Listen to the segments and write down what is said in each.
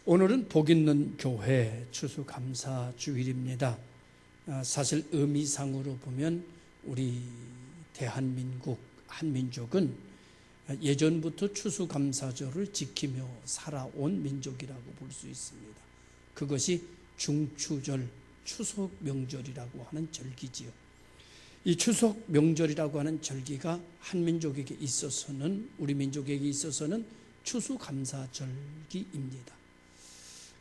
오늘은 복 있는 교회 추수감사 주일입니다. 사실 의미상으로 보면 우리 대한민국 한민족은 예전부터 추수감사절을 지키며 살아온 민족이라고 볼 수 있습니다. 그것이 중추절, 추석 명절이라고 하는 절기지요. 이 추석 명절이라고 하는 절기가 한민족에게 있어서는, 우리 민족에게 있어서는 추수감사절기입니다.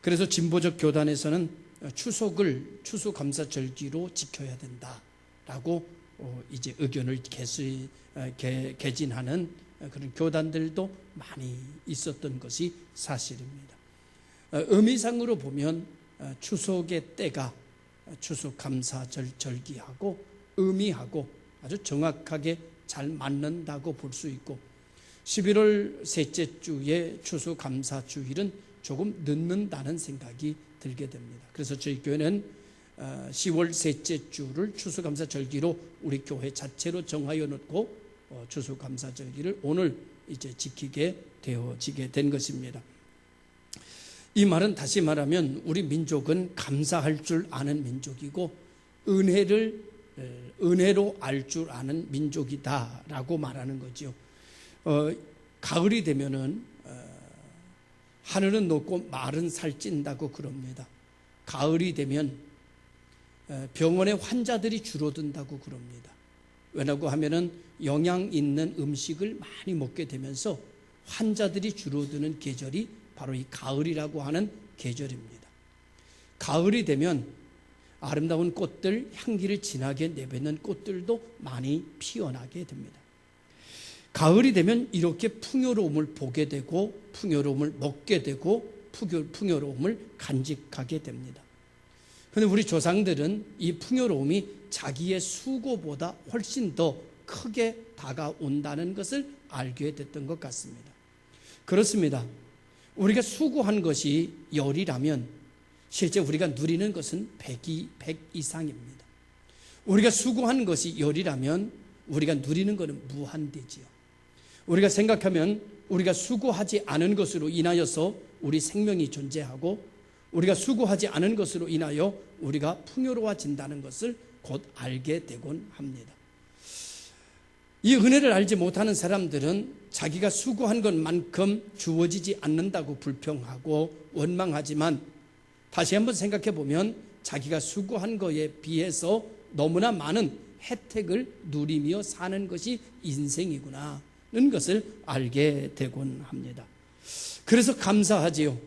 그래서 진보적 교단에서는 추석을 추수감사절기로 지켜야 된다라고 이제 의견을 개진하는 그런 교단들도 많이 있었던 것이 사실입니다. 의미상으로 보면 추석의 때가 추수감사절 절기하고 의미하고 아주 정확하게 잘 맞는다고 볼 수 있고, 11월 셋째 주의 추수감사주일은 조금 늦는다는 생각이 들게 됩니다. 그래서 저희 교회는 10월 셋째 주를 추수감사절기로 우리 교회 자체로 정하여 놓고 추수감사절기를 오늘 이제 지키게 되어지게 된 것입니다. 이 말은 다시 말하면 우리 민족은 감사할 줄 아는 민족이고 은혜로 알 줄 아는 민족이다라고 말하는 거죠. 가을이 되면은 하늘은 높고 말은 살찐다고 그럽니다. 가을이 되면 병원에 환자들이 줄어든다고 그럽니다. 왜냐고 하면은 영양 있는 음식을 많이 먹게 되면서 환자들이 줄어드는 계절이 바로 이 가을이라고 하는 계절입니다. 가을이 되면 아름다운 꽃들, 향기를 진하게 내뱉는 꽃들도 많이 피어나게 됩니다. 가을이 되면 이렇게 풍요로움을 보게 되고 풍요로움을 먹게 되고 풍요로움을 간직하게 됩니다. 그런데 우리 조상들은 이 풍요로움이 자기의 수고보다 훨씬 더 크게 다가온다는 것을 알게 됐던 것 같습니다. 그렇습니다. 우리가 수고한 것이 열이라면 실제 우리가 누리는 것은 100 이상입니다. 우리가 수고한 것이 열이라면 우리가 누리는 것은 무한대지요. 우리가 생각하면 우리가 수고하지 않은 것으로 인하여서 우리 생명이 존재하고, 우리가 수고하지 않은 것으로 인하여 우리가 풍요로워진다는 것을 곧 알게 되곤 합니다. 이 은혜를 알지 못하는 사람들은 자기가 수고한 것만큼 주어지지 않는다고 불평하고 원망하지만, 다시 한번 생각해 보면 자기가 수고한 것에 비해서 너무나 많은 혜택을 누리며 사는 것이 인생이구나 는 것을 알게 되곤 합니다. 그래서 감사하지요.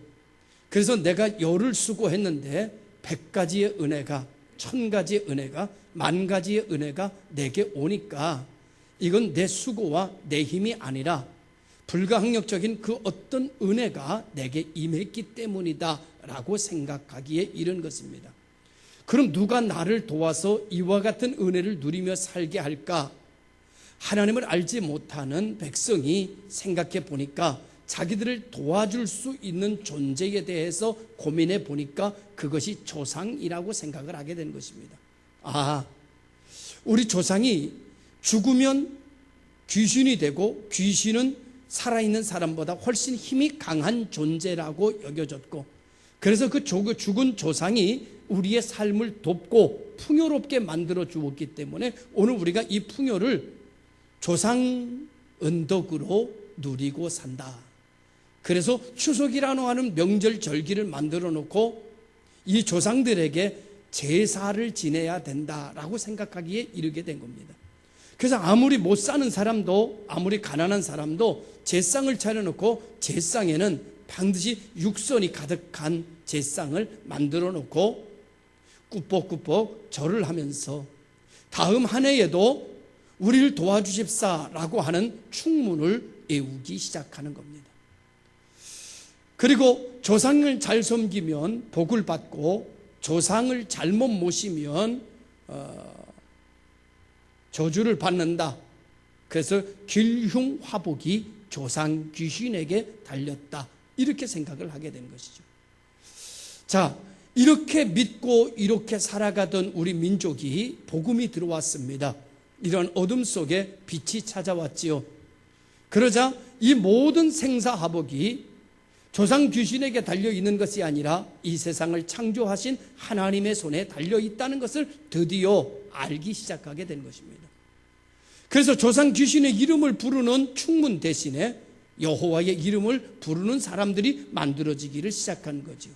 그래서 내가 열을 수고했는데 100가지의 은혜가, 1000가지의 은혜가, 10,000가지의 은혜가 내게 오니까 이건 내 수고와 내 힘이 아니라 불가항력적인 그 어떤 은혜가 내게 임했기 때문이다 라고 생각하기에 이른 것입니다. 그럼 누가 나를 도와서 이와 같은 은혜를 누리며 살게 할까? 하나님을 알지 못하는 백성이 생각해 보니까 자기들을 도와줄 수 있는 존재에 대해서 고민해 보니까 그것이 조상이라고 생각을 하게 된 것입니다. 우리 조상이 죽으면 귀신이 되고 귀신은 살아있는 사람보다 훨씬 힘이 강한 존재라고 여겨졌고, 그래서 그 죽은 조상이 우리의 삶을 돕고 풍요롭게 만들어 주었기 때문에 오늘 우리가 이 풍요를 조상 은덕으로 누리고 산다. 그래서 추석이라고 하는 명절 절기를 만들어 놓고 이 조상들에게 제사를 지내야 된다라고 생각하기에 이르게 된 겁니다. 그래서 아무리 못 사는 사람도, 아무리 가난한 사람도 제상을 차려놓고 제상에는 반드시 육선이 가득한 제상을 만들어 놓고 꾸벅꾸벅 절을 하면서 다음 한 해에도 우리를 도와주십사라고 하는 충문을 애우기 시작하는 겁니다. 그리고 조상을 잘 섬기면 복을 받고, 조상을 잘못 모시면 저주를 받는다. 그래서 길흉화복이 조상 귀신에게 달렸다, 이렇게 생각을 하게 된 것이죠. 자, 이렇게 믿고 이렇게 살아가던 우리 민족이 복음이 들어왔습니다. 이런 어둠 속에 빛이 찾아왔지요. 그러자 이 모든 생사화복이 조상 귀신에게 달려있는 것이 아니라 이 세상을 창조하신 하나님의 손에 달려있다는 것을 드디어 알기 시작하게 된 것입니다. 그래서 조상 귀신의 이름을 부르는 충문 대신에 여호와의 이름을 부르는 사람들이 만들어지기를 시작한 거죠.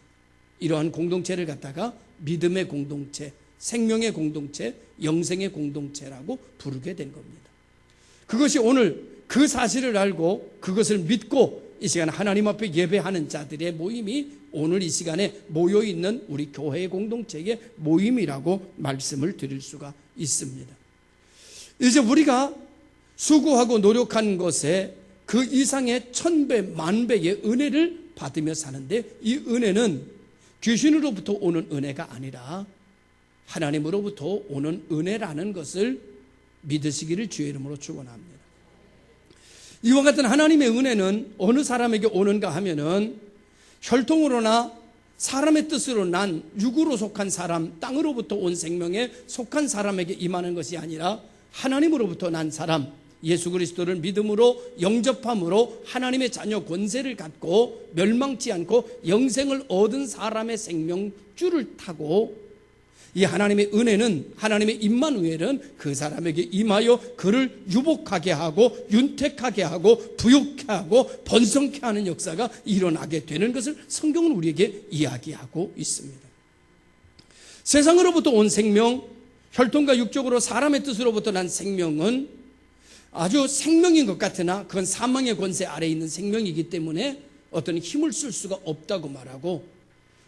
이러한 공동체를 갖다가 믿음의 공동체, 생명의 공동체, 영생의 공동체라고 부르게 된 겁니다. 그것이 오늘 그 사실을 알고 그것을 믿고 이 시간 하나님 앞에 예배하는 자들의 모임이 오늘 이 시간에 모여있는 우리 교회의 공동체의 모임이라고 말씀을 드릴 수가 있습니다. 이제 우리가 수고하고 노력한 것에 그 이상의 1000배, 만배의 은혜를 받으며 사는데, 이 은혜는 귀신으로부터 오는 은혜가 아니라 하나님으로부터 오는 은혜라는 것을 믿으시기를 주의 이름으로 축원합니다. 이와 같은 하나님의 은혜는 어느 사람에게 오는가 하면은 혈통으로나 사람의 뜻으로 난 육으로 속한 사람, 땅으로부터 온 생명에 속한 사람에게 임하는 것이 아니라 하나님으로부터 난 사람, 예수 그리스도를 믿음으로 영접함으로 하나님의 자녀 권세를 갖고 멸망치 않고 영생을 얻은 사람의 생명줄을 타고, 이 하나님의 은혜는, 하나님의 임마누엘은 그 사람에게 임하여 그를 유복하게 하고 윤택하게 하고 부욕케 하고 번성케 하는 역사가 일어나게 되는 것을 성경은 우리에게 이야기하고 있습니다. 세상으로부터 온 생명, 혈통과 육적으로 사람의 뜻으로부터 난 생명은 아주 생명인 것 같으나 그건 사망의 권세 아래에 있는 생명이기 때문에 어떤 힘을 쓸 수가 없다고 말하고,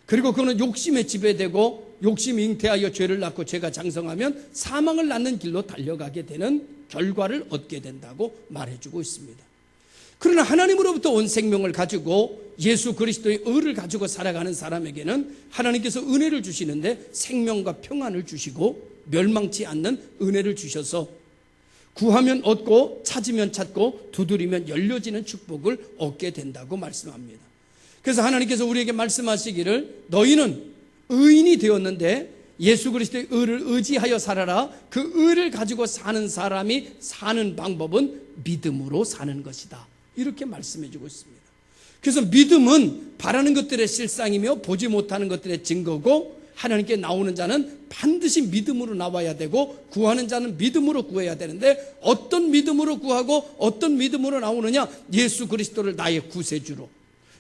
그리고 그거는 욕심에 지배되고 욕심이 잉태하여 죄를 낳고 죄가 장성하면 사망을 낳는 길로 달려가게 되는 결과를 얻게 된다고 말해주고 있습니다. 그러나 하나님으로부터 온 생명을 가지고 예수 그리스도의 의를 가지고 살아가는 사람에게는 하나님께서 은혜를 주시는데 생명과 평안을 주시고 멸망치 않는 은혜를 주셔서 구하면 얻고 찾으면 찾고 두드리면 열려지는 축복을 얻게 된다고 말씀합니다. 그래서 하나님께서 우리에게 말씀하시기를 너희는 의인이 되었는데 예수 그리스도의 의를 의지하여 살아라. 그 의를 가지고 사는 사람이 사는 방법은 믿음으로 사는 것이다. 이렇게 말씀해 주고 있습니다. 그래서 믿음은 바라는 것들의 실상이며 보지 못하는 것들의 증거고, 하나님께 나오는 자는 반드시 믿음으로 나와야 되고 구하는 자는 믿음으로 구해야 되는데, 어떤 믿음으로 구하고 어떤 믿음으로 나오느냐? 예수 그리스도를 나의 구세주로,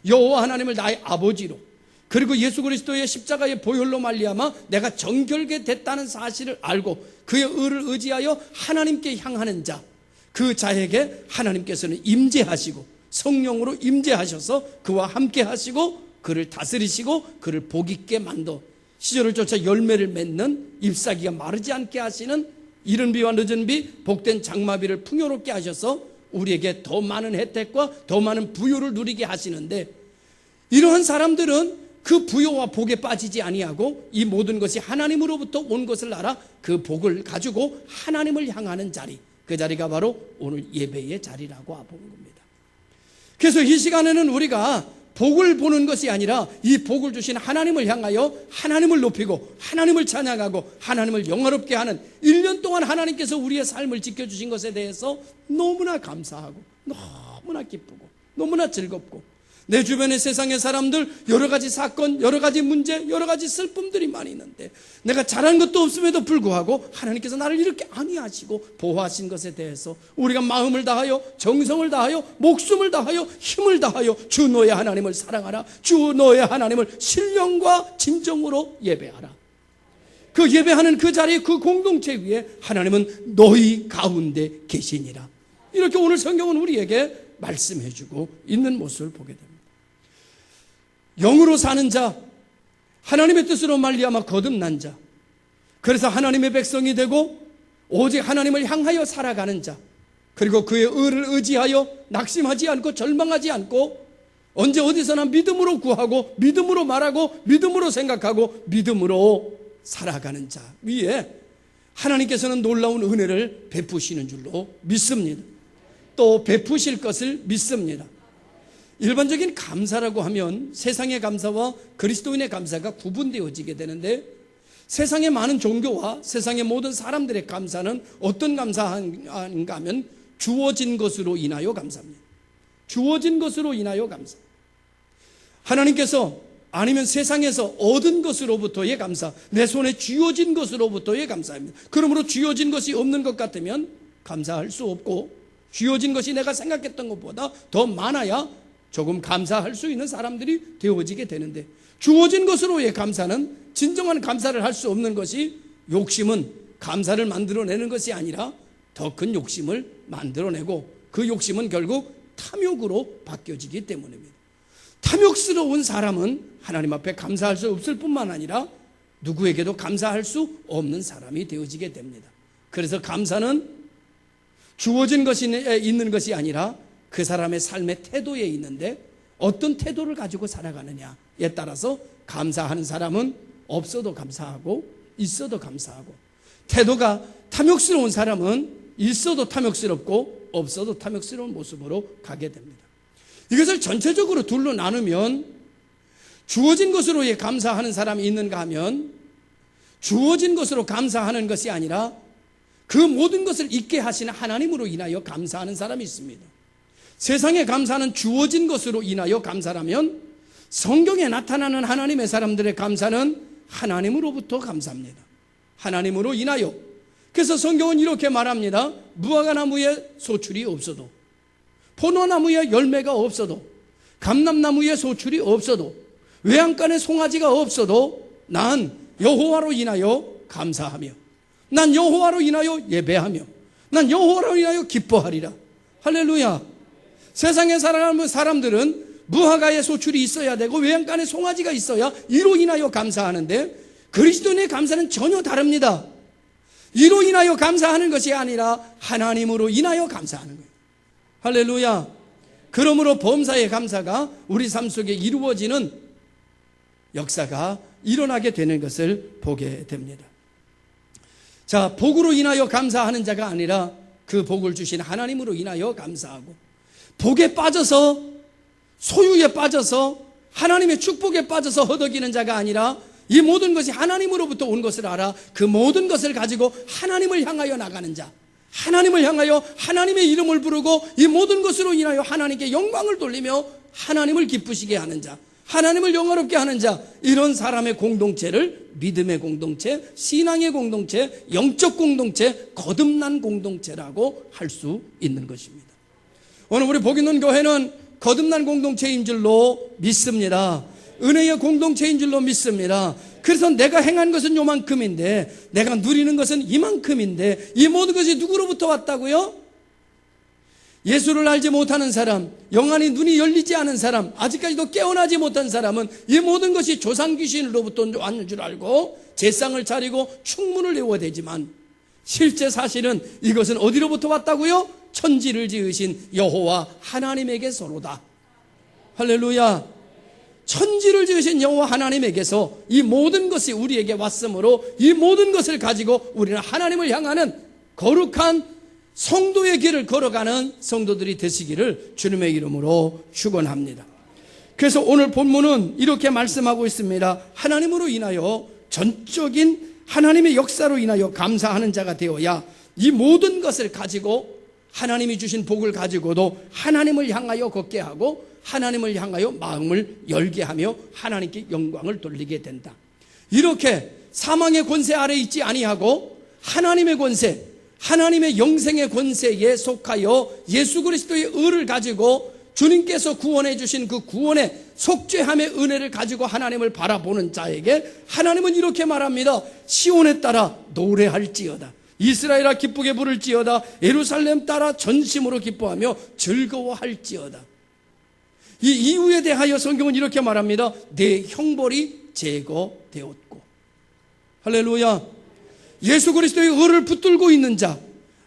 여호와 하나님을 나의 아버지로, 그리고 예수 그리스도의 십자가의 보혈로 말미암아 내가 정결게 됐다는 사실을 알고 그의 의를 의지하여 하나님께 향하는 자, 그 자에게 하나님께서는 임재하시고 성령으로 임재하셔서 그와 함께 하시고 그를 다스리시고 그를 복 있게 만들어 시절을 쫓아 열매를 맺는 잎사귀가 마르지 않게 하시는 이른 비와 늦은 비 복된 장마비를 풍요롭게 하셔서 우리에게 더 많은 혜택과 더 많은 부요를 누리게 하시는데, 이러한 사람들은 그 부요와 복에 빠지지 아니하고 이 모든 것이 하나님으로부터 온 것을 알아 그 복을 가지고 하나님을 향하는 자리, 그 자리가 바로 오늘 예배의 자리라고 보는 겁니다. 그래서 이 시간에는 우리가 복을 보는 것이 아니라 이 복을 주신 하나님을 향하여 하나님을 높이고 하나님을 찬양하고 하나님을 영화롭게 하는 1년 동안 하나님께서 우리의 삶을 지켜주신 것에 대해서 너무나 감사하고 너무나 기쁘고 너무나 즐겁고, 내 주변의 세상의 사람들 여러 가지 사건, 여러 가지 문제, 여러 가지 슬픔들이 많이 있는데 내가 잘한 것도 없음에도 불구하고 하나님께서 나를 이렇게 안위하시고 보호하신 것에 대해서 우리가 마음을 다하여 정성을 다하여 목숨을 다하여 힘을 다하여 주 너의 하나님을 사랑하라, 주 너의 하나님을 신령과 진정으로 예배하라. 그 예배하는 그 자리, 그 공동체 위에 하나님은 너희 가운데 계시니라. 이렇게 오늘 성경은 우리에게 말씀해주고 있는 모습을 보게 됩니다. 영으로 사는 자, 하나님의 뜻으로 말미암아 거듭난 자, 그래서 하나님의 백성이 되고 오직 하나님을 향하여 살아가는 자, 그리고 그의 의를 의지하여 낙심하지 않고 절망하지 않고 언제 어디서나 믿음으로 구하고 믿음으로 말하고 믿음으로 생각하고 믿음으로 살아가는 자 위에 하나님께서는 놀라운 은혜를 베푸시는 줄로 믿습니다. 또 베푸실 것을 믿습니다. 일반적인 감사라고 하면 세상의 감사와 그리스도인의 감사가 구분되어지게 되는데, 세상의 많은 종교와 세상의 모든 사람들의 감사는 어떤 감사인가 하면 주어진 것으로 인하여 감사합니다. 주어진 것으로 인하여 감사. 하나님께서 아니면 세상에서 얻은 것으로부터의 감사, 내 손에 쥐어진 것으로부터의 감사입니다. 그러므로 쥐어진 것이 없는 것 같으면 감사할 수 없고, 쥐어진 것이 내가 생각했던 것보다 더 많아야 조금 감사할 수 있는 사람들이 되어지게 되는데, 주어진 것으로의 감사는 진정한 감사를 할 수 없는 것이, 욕심은 감사를 만들어내는 것이 아니라 더 큰 욕심을 만들어내고, 그 욕심은 결국 탐욕으로 바뀌어지기 때문입니다. 탐욕스러운 사람은 하나님 앞에 감사할 수 없을 뿐만 아니라 누구에게도 감사할 수 없는 사람이 되어지게 됩니다. 그래서 감사는 주어진 것이 있는 것이 아니라 그 사람의 삶의 태도에 있는데, 어떤 태도를 가지고 살아가느냐에 따라서 감사하는 사람은 없어도 감사하고 있어도 감사하고, 태도가 탐욕스러운 사람은 있어도 탐욕스럽고 없어도 탐욕스러운 모습으로 가게 됩니다. 이것을 전체적으로 둘로 나누면, 주어진 것으로의 감사하는 사람이 있는가 하면, 주어진 것으로 감사하는 것이 아니라 그 모든 것을 있게 하시는 하나님으로 인하여 감사하는 사람이 있습니다. 세상의 감사는 주어진 것으로 인하여 감사라면, 성경에 나타나는 하나님의 사람들의 감사는 하나님으로부터 감사합니다. 하나님으로 인하여. 그래서 성경은 이렇게 말합니다. 무화과나무에 소출이 없어도, 포도나무에 열매가 없어도, 감람나무에 소출이 없어도, 외양간에 송아지가 없어도 난 여호와로 인하여 감사하며, 난 여호와로 인하여 예배하며, 난 여호와로 인하여 기뻐하리라. 할렐루야. 세상에 살아가는 사람들은 무화과에 소출이 있어야 되고 외양간에 송아지가 있어야 이로 인하여 감사하는데, 그리스도인의 감사는 전혀 다릅니다. 이로 인하여 감사하는 것이 아니라 하나님으로 인하여 감사하는 거예요. 할렐루야. 그러므로 범사의 감사가 우리 삶 속에 이루어지는 역사가 일어나게 되는 것을 보게 됩니다. 자, 복으로 인하여 감사하는 자가 아니라 그 복을 주신 하나님으로 인하여 감사하고, 복에 빠져서, 소유에 빠져서, 하나님의 축복에 빠져서 허덕이는 자가 아니라 이 모든 것이 하나님으로부터 온 것을 알아 그 모든 것을 가지고 하나님을 향하여 나가는 자, 하나님을 향하여 하나님의 이름을 부르고 이 모든 것으로 인하여 하나님께 영광을 돌리며 하나님을 기쁘시게 하는 자, 하나님을 영화롭게 하는 자, 이런 사람의 공동체를 믿음의 공동체, 신앙의 공동체, 영적 공동체, 거듭난 공동체라고 할 수 있는 것입니다. 오늘 우리 복 있는 교회는 거듭난 공동체인 줄로 믿습니다. 은혜의 공동체인 줄로 믿습니다. 그래서 내가 행한 것은 요만큼인데, 내가 누리는 것은 이만큼인데, 이 모든 것이 누구로부터 왔다고요? 예수를 알지 못하는 사람, 영안이 눈이 열리지 않은 사람, 아직까지도 깨어나지 못한 사람은 이 모든 것이 조상 귀신으로부터 왔는 줄 알고 제상을 차리고 충문을 외워야 되지만, 실제 사실은 이것은 어디로부터 왔다고요? 천지를 지으신 여호와 하나님에게서로다. 할렐루야. 천지를 지으신 여호와 하나님에게서 이 모든 것이 우리에게 왔으므로 이 모든 것을 가지고 우리는 하나님을 향하는 거룩한 성도의 길을 걸어가는 성도들이 되시기를 주님의 이름으로 축원합니다. 그래서 오늘 본문은 이렇게 말씀하고 있습니다. 하나님으로 인하여, 전적인 하나님의 역사로 인하여 감사하는 자가 되어야 이 모든 것을 가지고, 하나님이 주신 복을 가지고도 하나님을 향하여 걷게 하고 하나님을 향하여 마음을 열게 하며 하나님께 영광을 돌리게 된다. 이렇게 사망의 권세 아래 있지 아니하고 하나님의 권세, 하나님의 영생의 권세에 속하여 예수 그리스도의 의를 가지고 주님께서 구원해 주신 그 구원의 속죄함의 은혜를 가지고 하나님을 바라보는 자에게 하나님은 이렇게 말합니다. 시온에 따라 노래할지어다, 이스라엘아 기쁘게 부를지어다, 예루살렘 따라 전심으로 기뻐하며 즐거워할지어다. 이 이유에 대하여 성경은 이렇게 말합니다. 내 형벌이 제거되었고. 할렐루야. 예수 그리스도의 의를 붙들고 있는 자,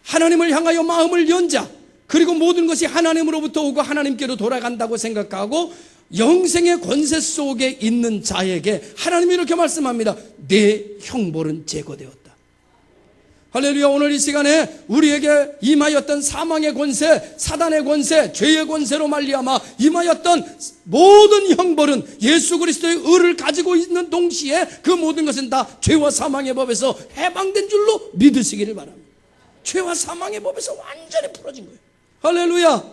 하나님을 향하여 마음을 연 자, 그리고 모든 것이 하나님으로부터 오고 하나님께로 돌아간다고 생각하고 영생의 권세 속에 있는 자에게 하나님이 이렇게 말씀합니다. 내 형벌은 제거되었다. 할렐루야. 오늘 이 시간에 우리에게 임하였던 사망의 권세, 사단의 권세, 죄의 권세로 말미암아 임하였던 모든 형벌은 예수 그리스도의 의를 가지고 있는 동시에 그 모든 것은 다 죄와 사망의 법에서 해방된 줄로 믿으시기를 바랍니다. 죄와 사망의 법에서 완전히 풀어진 거예요. 할렐루야.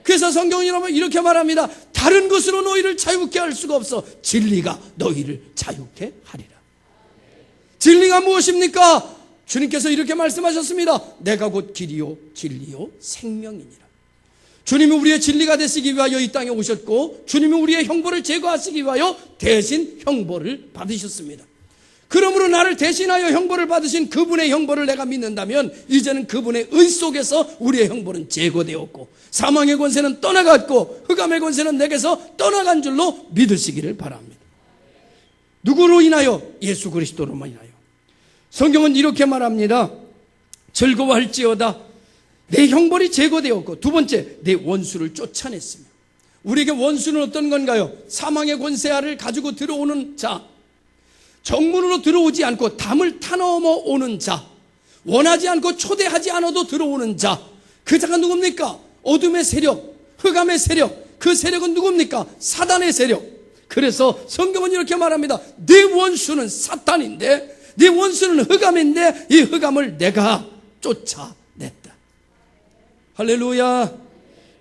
그래서 성경은 여러분 이렇게 말합니다. 다른 것으로 너희를 자유케 할 수가 없어. 진리가 너희를 자유케 하리라. 진리가 무엇입니까? 주님께서 이렇게 말씀하셨습니다. 내가 곧 길이요 진리요 생명이니라. 주님이 우리의 진리가 되시기 위하여 이 땅에 오셨고, 주님이 우리의 형벌을 제거하시기 위하여 대신 형벌을 받으셨습니다. 그러므로 나를 대신하여 형벌을 받으신 그분의 형벌을 내가 믿는다면 이제는 그분의 의 속에서 우리의 형벌은 제거되었고, 사망의 권세는 떠나갔고, 흑암의 권세는 내게서 떠나간 줄로 믿으시기를 바랍니다. 누구로 인하여? 예수 그리스도로만 인하여. 성경은 이렇게 말합니다. 즐거워할지어다 내 형벌이 제거되었고, 두 번째, 내 원수를 쫓아냈으며. 우리에게 원수는 어떤 건가요? 사망의 권세를 가지고 들어오는 자, 정문으로 들어오지 않고 담을 타넘어 오는 자, 원하지 않고 초대하지 않아도 들어오는 자, 그 자가 누굽니까? 어둠의 세력, 흑암의 세력. 그 세력은 누굽니까? 사단의 세력. 그래서 성경은 이렇게 말합니다. 내 원수는 사탄인데, 네 원수는 흑암인데 이 흑암을 내가 쫓아냈다. 할렐루야.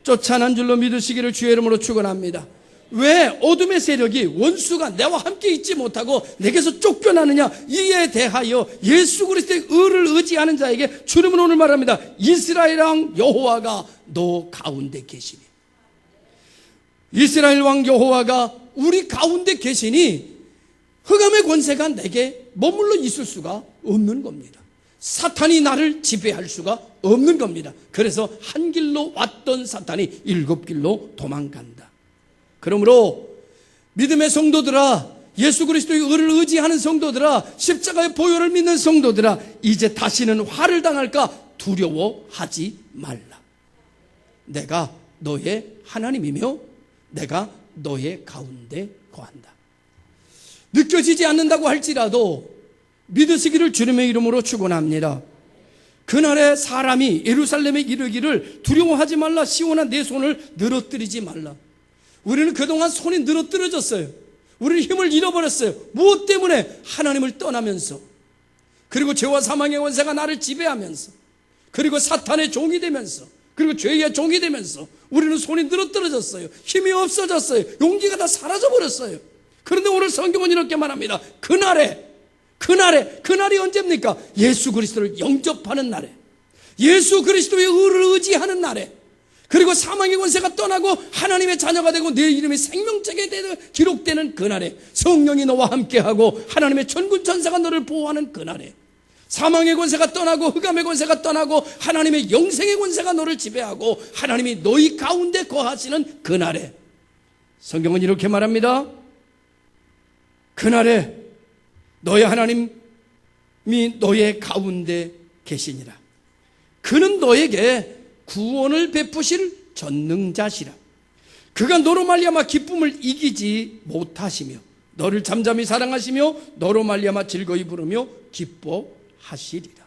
쫓아난 줄로 믿으시기를 주의 이름으로 축원합니다. 왜 어둠의 세력이 원수가 내와 함께 있지 못하고 내게서 쫓겨나느냐? 이에 대하여 예수 그리스도의 의를 의지하는 자에게 주님은 오늘 말합니다. 이스라엘 왕 여호와가 너 가운데 계시니. 이스라엘 왕 여호와가 우리 가운데 계시니 흑암의 권세가 내게 머물러 있을 수가 없는 겁니다. 사탄이 나를 지배할 수가 없는 겁니다. 그래서 한 길로 왔던 사탄이 7길로 도망간다. 그러므로 믿음의 성도들아, 예수 그리스도의 의를 의지하는 성도들아, 십자가의 보혈을 믿는 성도들아, 이제 다시는 화를 당할까 두려워하지 말라. 내가 너의 하나님이며 내가 너의 가운데 거한다. 느껴지지 않는다고 할지라도 믿으시기를 주님의 이름으로 축원합니다. 그날에 사람이 예루살렘에 이르기를 두려워하지 말라, 시온아 내 손을 늘어뜨리지 말라. 우리는 그동안 손이 늘어뜨려졌어요. 우리는 힘을 잃어버렸어요. 무엇 때문에? 하나님을 떠나면서, 그리고 죄와 사망의 권세가 나를 지배하면서, 그리고 사탄의 종이 되면서, 그리고 죄의 종이 되면서 우리는 손이 늘어뜨려졌어요. 힘이 없어졌어요. 용기가 다 사라져버렸어요. 그런데 오늘 성경은 이렇게 말합니다. 그날이 언제입니까? 예수 그리스도를 영접하는 날에, 예수 그리스도의 의를 의지하는 날에, 그리고 사망의 권세가 떠나고 하나님의 자녀가 되고 내 이름이 생명책에 기록되는 그날에, 성령이 너와 함께하고 하나님의 천군 천사가 너를 보호하는 그날에, 사망의 권세가 떠나고 흑암의 권세가 떠나고 하나님의 영생의 권세가 너를 지배하고 하나님이 너희 가운데 거하시는 그날에, 성경은 이렇게 말합니다. 그날에 너의 하나님이 너의 가운데 계시니라. 그는 너에게 구원을 베푸실 전능자시라. 그가 너로 말미암아 기쁨을 이기지 못하시며 너를 잠잠히 사랑하시며 너로 말미암아 즐거이 부르며 기뻐하시리라.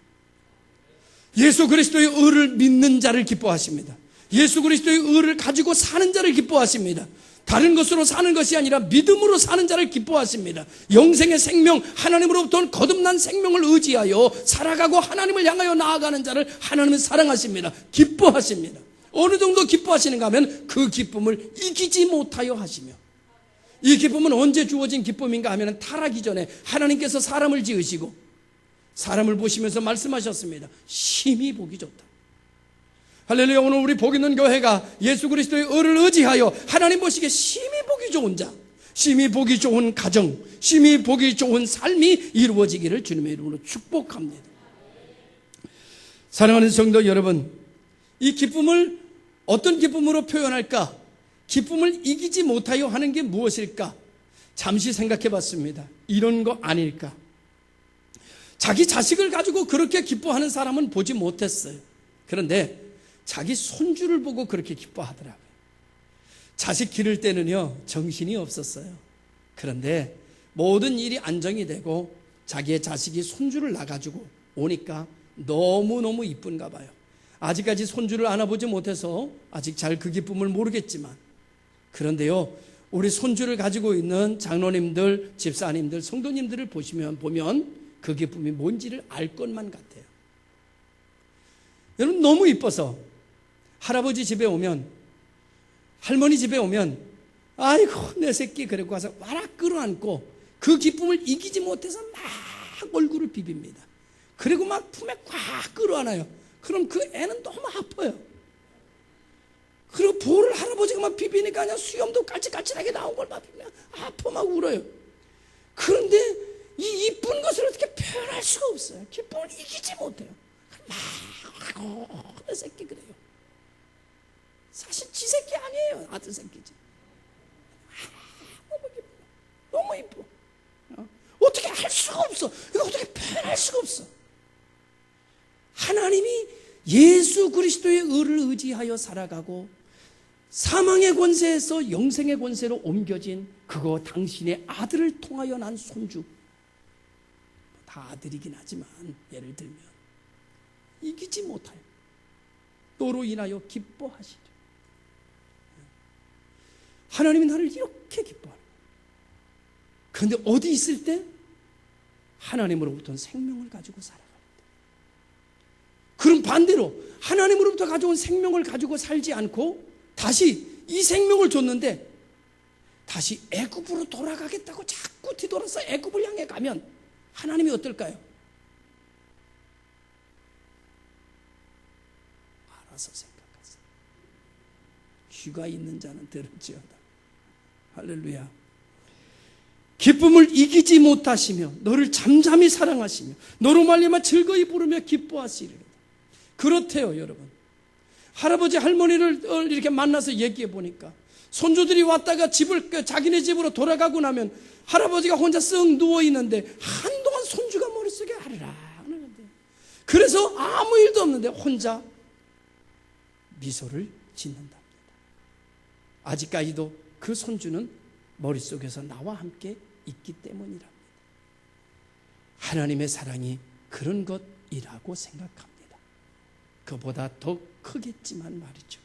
예수 그리스도의 의를 믿는 자를 기뻐하십니다. 예수 그리스도의 의를 가지고 사는 자를 기뻐하십니다. 다른 것으로 사는 것이 아니라 믿음으로 사는 자를 기뻐하십니다. 영생의 생명, 하나님으로부터 거듭난 생명을 의지하여 살아가고 하나님을 향하여 나아가는 자를 하나님은 사랑하십니다. 기뻐하십니다. 어느 정도 기뻐하시는가 하면 그 기쁨을 이기지 못하여 하시며, 이 기쁨은 언제 주어진 기쁨인가 하면 타락이 전에 하나님께서 사람을 지으시고 사람을 보시면서 말씀하셨습니다. 심히 보기 좋다. 할렐루야. 오늘 우리 복 있는 교회가 예수 그리스도의 의를 의지하여 하나님 보시기에 심히 보기 좋은 자, 심히 보기 좋은 가정, 심히 보기 좋은 삶이 이루어지기를 주님의 이름으로 축복합니다. 사랑하는 성도 여러분, 이 기쁨을 어떤 기쁨으로 표현할까? 기쁨을 이기지 못하여 하는 게 무엇일까? 잠시 생각해 봤습니다. 이런 거 아닐까? 자기 자식을 가지고 그렇게 기뻐하는 사람은 보지 못했어요. 그런데 자기 손주를 보고 그렇게 기뻐하더라고요. 자식 기를 때는요, 정신이 없었어요. 그런데 모든 일이 안정이 되고 자기의 자식이 손주를 낳아가지고 오니까 너무너무 이쁜가 봐요. 아직까지 손주를 안아보지 못해서 아직 잘 그 기쁨을 모르겠지만, 그런데요, 우리 손주를 가지고 있는 장로님들, 집사님들, 성도님들을 보면 그 기쁨이 뭔지를 알 것만 같아요. 여러분, 너무 이뻐서 할아버지 집에 오면 할머니 집에 오면 아이고 내 새끼 그러고 가서 와락 끌어안고 그 기쁨을 이기지 못해서 막 얼굴을 비빕니다. 그리고 막 품에 꽉 끌어안아요. 그럼 그 애는 너무 아파요. 그리고 볼을 할아버지가 막 비비니까 그냥 수염도 깔짝깔짝하게 나온 걸 막 비비면 아파 막 울어요. 그런데 이 이쁜 것을 어떻게 표현할 수가 없어요. 기쁨을 이기지 못해요. 막 내 새끼 그래요. 사실 지 새끼 아니에요. 아들 새끼지. 너무 기뻐. 너무 이뻐. 어떻게 할 수가 없어. 이거 어떻게 표현할 수가 없어. 하나님이 예수 그리스도의 의를 의지하여 살아가고 사망의 권세에서 영생의 권세로 옮겨진 그거 당신의 아들을 통하여 난 손주. 다 아들이긴 하지만 예를 들면 이기지 못하여 너로 인하여 기뻐하시리. 하나님이 나를 이렇게 기뻐하는. 그런데 어디 있을 때 하나님으로부터 생명을 가지고 살아갑니다. 그럼 반대로 하나님으로부터 가져온 생명을 가지고 살지 않고 다시 이 생명을 줬는데 다시 애굽으로 돌아가겠다고 자꾸 뒤돌아서 애굽을 향해 가면 하나님이 어떨까요? 알아서 생각하세요. 귀가 있는 자는 들을지어다. 할렐루야. 기쁨을 이기지 못하시며 너를 잠잠히 사랑하시며 너로 말미암아 즐거이 부르며 기뻐하시리로다. 그렇대요, 여러분. 할아버지 할머니를 이렇게 만나서 얘기해 보니까 손주들이 왔다가 자기네 집으로 돌아가고 나면 할아버지가 혼자 쓱 누워 있는데 한동안 손주가 머릿속에 아르락 하는데 그래서 아무 일도 없는데 혼자 미소를 짓는답니다. 아직까지도 그 손주는 머릿속에서 나와 함께 있기 때문이랍니다. 하나님의 사랑이 그런 것이라고 생각합니다. 그보다 더 크겠지만 말이죠.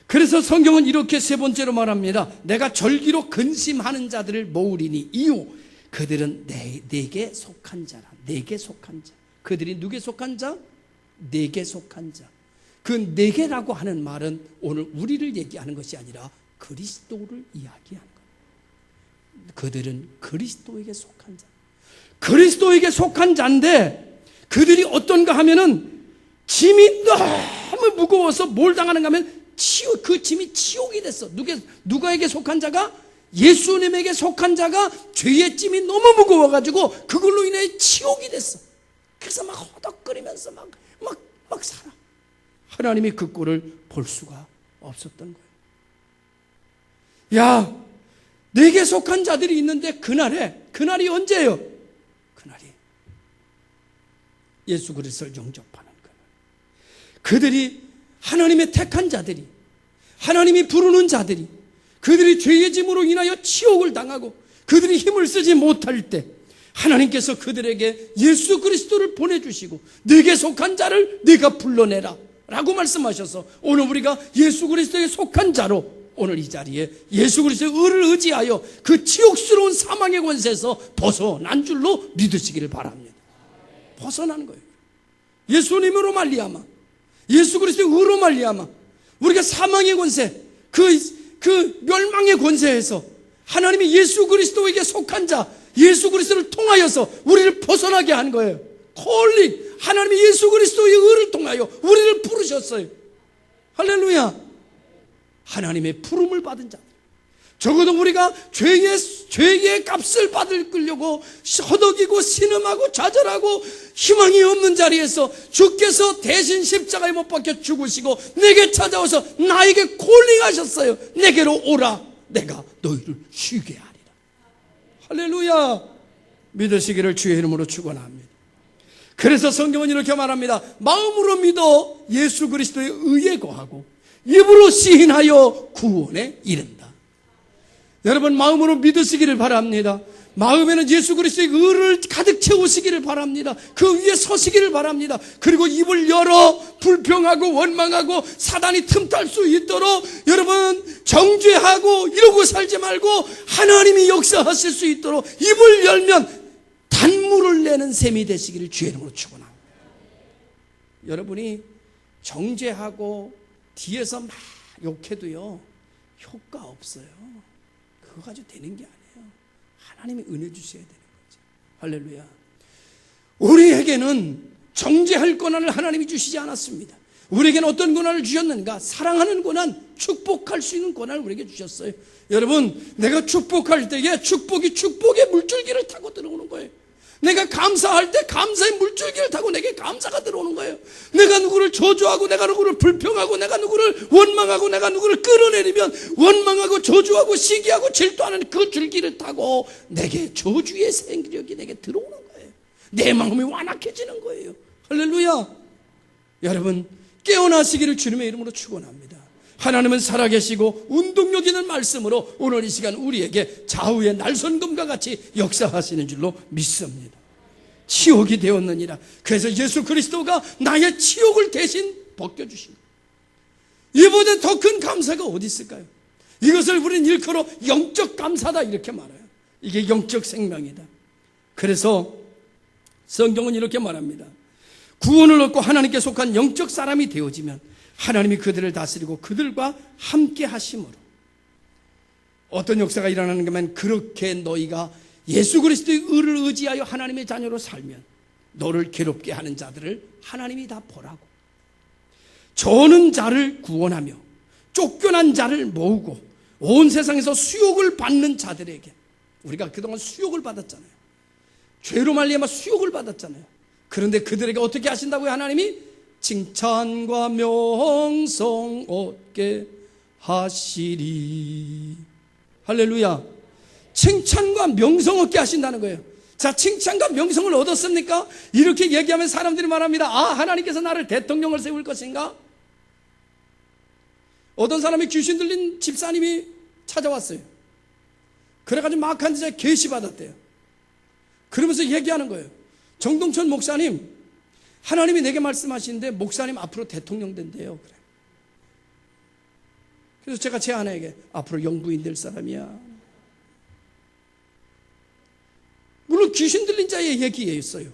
그래서 성경은 이렇게 세 번째로 말합니다. 내가 절기로 근심하는 자들을 모으리니 이유 그들은 내게 속한 자라. 내게 속한 자. 그들이 누구에 속한 자? 내게 속한 자. 그 내게라고 하는 말은 오늘 우리를 얘기하는 것이 아니라 그리스도를 이야기하는 거예요. 그들은 그리스도에게 속한 자. 그리스도에게 속한 자인데 그들이 어떤가 하면은 짐이 너무 무거워서 뭘 당하는가 하면 그 짐이 치욕이 됐어. 누가에게 속한 자가? 예수님에게 속한 자가 죄의 짐이 너무 무거워가지고 그걸로 인해 치욕이 됐어. 그래서 막 허덕거리면서 막 살아. 하나님이 그 꼴을 볼 수가 없었던 거예요. 야, 내게 속한 자들이 있는데 그날이 언제예요? 그날이 예수 그리스도를 영접하는 거예요. 그들이 하나님의 택한 자들이, 하나님이 부르는 자들이, 그들이 죄의 짐으로 인하여 치욕을 당하고 그들이 힘을 쓰지 못할 때 하나님께서 그들에게 예수 그리스도를 보내주시고 내게 속한 자를 네가 불러내라 라고 말씀하셔서 오늘 우리가 예수 그리스도에 속한 자로 오늘 이 자리에 예수 그리스도의 의를 의지하여 그 치욕스러운 사망의 권세에서 벗어난 줄로 믿으시기를 바랍니다. 벗어나는 거예요. 예수님으로 말미암아, 예수 그리스도의 의로 말미암아 우리가 사망의 권세, 그 멸망의 권세에서 하나님이 예수 그리스도에게 속한 자, 예수 그리스도를 통하여서 우리를 벗어나게 한 거예요. 콜링, 하나님이 예수 그리스도의 의를 통하여 우리를 부르셨어요. 할렐루야. 하나님의 부름을 받은 자들, 적어도 우리가 죄의 값을 받으려고 허덕이고 신음하고 좌절하고 희망이 없는 자리에서 주께서 대신 십자가에 못 박혀 죽으시고 내게 찾아와서 나에게 콜링하셨어요. 내게로 오라, 내가 너희를 쉬게 하리라. 할렐루야. 믿으시기를 주의 이름으로 축원합니다. 그래서 성경은 이렇게 말합니다. 마음으로 믿어 예수 그리스도의 의에 거하고 입으로 시인하여 구원에 이른다. 여러분 마음으로 믿으시기를 바랍니다. 마음에는 예수 그리스도의 의를 가득 채우시기를 바랍니다. 그 위에 서시기를 바랍니다. 그리고 입을 열어 불평하고 원망하고 사단이 틈탈 수 있도록 여러분 정죄하고 이러고 살지 말고 하나님이 역사하실 수 있도록 입을 열면 단물을 내는 셈이 되시기를 주의 이름으로 축원합니다. 여러분이 정죄하고 뒤에서 막 욕해도요 효과 없어요. 그거 가지고 되는 게 아니에요. 하나님이 은혜 주셔야 되는 거죠. 할렐루야. 우리에게는 정죄할 권한을 하나님이 주시지 않았습니다. 우리에게는 어떤 권한을 주셨는가? 사랑하는 권한, 축복할 수 있는 권한을 우리에게 주셨어요. 여러분, 내가 축복할 때에 축복이 축복의 물줄기를 타고 들어오는 거예요. 내가 감사할 때 감사의 물줄기를 타고 내게 감사가 들어오는 거예요. 내가 누구를 저주하고, 내가 누구를 불평하고, 내가 누구를 원망하고, 내가 누구를 끌어내리면 원망하고 저주하고 시기하고 질투하는 그 줄기를 타고 내게 저주의 생기력이 내게 들어오는 거예요. 내 마음이 완악해지는 거예요. 할렐루야. 여러분, 깨어나시기를 주님의 이름으로 축원합니다. 하나님은 살아계시고 운동력 있는 말씀으로 오늘 이 시간 우리에게 좌우의 날선금과 같이 역사하시는 줄로 믿습니다. 치욕이 되었느니라. 그래서 예수 그리스도가 나의 치욕을 대신 벗겨주신 거예요. 이보다 더 큰 감사가 어디 있을까요? 이것을 우리는 일컬어 영적 감사다 이렇게 말해요. 이게 영적 생명이다. 그래서 성경은 이렇게 말합니다. 구원을 얻고 하나님께 속한 영적 사람이 되어지면 하나님이 그들을 다스리고 그들과 함께 하심으로 어떤 역사가 일어나는 거면 그렇게 너희가 예수 그리스도의 의를 의지하여 하나님의 자녀로 살면 너를 괴롭게 하는 자들을 하나님이 다 보라고, 저는 자를 구원하며 쫓겨난 자를 모으고 온 세상에서 수욕을 받는 자들에게, 우리가 그동안 수욕을 받았잖아요. 죄로 말미암아 수욕을 받았잖아요. 그런데 그들에게 어떻게 하신다고요? 하나님이 칭찬과 명성 얻게 하시리. 할렐루야. 칭찬과 명성 얻게 하신다는 거예요. 자, 칭찬과 명성을 얻었습니까? 이렇게 얘기하면 사람들이 말합니다. 아, 하나님께서 나를 대통령을 세울 것인가? 어떤 사람이 귀신 들린 집사님이 찾아왔어요. 그래가지고 막 앉아 계시 받았대요. 그러면서 얘기하는 거예요. 정동천 목사님, 하나님이 내게 말씀하시는데 목사님 앞으로 대통령 된대요. 그래. 그래서 제가 제 아내에게 앞으로 영부인 될 사람이야. 물론 귀신 들린 자의 얘기였어요.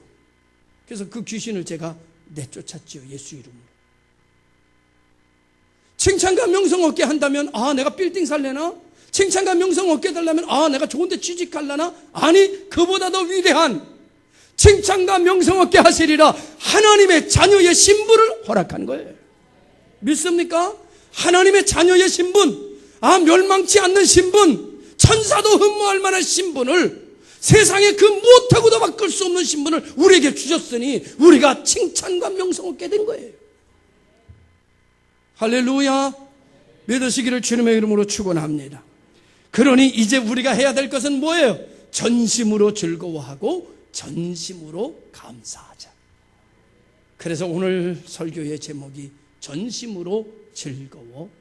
그래서 그 귀신을 제가 내쫓았지요. 예수 이름으로. 칭찬과 명성 얻게 한다면 아, 내가 빌딩 살려나? 칭찬과 명성 얻게 해달라면 아, 내가 좋은 데 취직하려나? 아니, 그보다 더 위대한 칭찬과 명성 얻게 하시리라 하나님의 자녀의 신분을 허락한 거예요. 믿습니까? 하나님의 자녀의 신분, 아, 멸망치 않는 신분, 천사도 흠모할 만한 신분을, 세상에 그 무엇하고도 바꿀 수 없는 신분을 우리에게 주셨으니 우리가 칭찬과 명성 얻게 된 거예요. 할렐루야. 믿으시기를 주님의 이름으로 축원합니다. 그러니 이제 우리가 해야 될 것은 뭐예요? 전심으로 즐거워하고 전심으로 감사하자. 그래서 오늘 설교의 제목이 전심으로 즐거워하라입니다.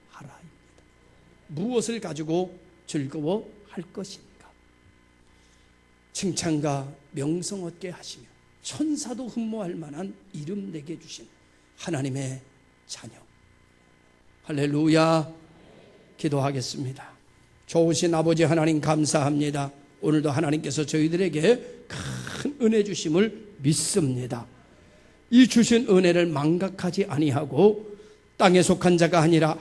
무엇을 가지고 즐거워할 것인가? 칭찬과 명성 얻게 하시며 천사도 흠모할 만한 이름 내게 주신 하나님의 자녀. 할렐루야. 기도하겠습니다. 좋으신 아버지 하나님 감사합니다. 오늘도 하나님께서 저희들에게 큰 은혜 주심을 믿습니다. 이 주신 은혜를 망각하지 아니하고 땅에 속한 자가 아니라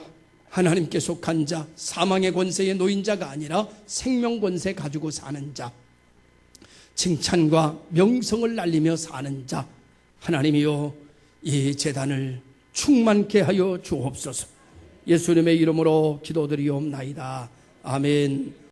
하나님께 속한 자, 사망의 권세에 놓인 자가 아니라 생명 권세 가지고 사는 자, 칭찬과 명성을 날리며 사는 자, 하나님이여 이 제단을 충만케 하여 주옵소서. 예수님의 이름으로 기도드리옵나이다. 아멘.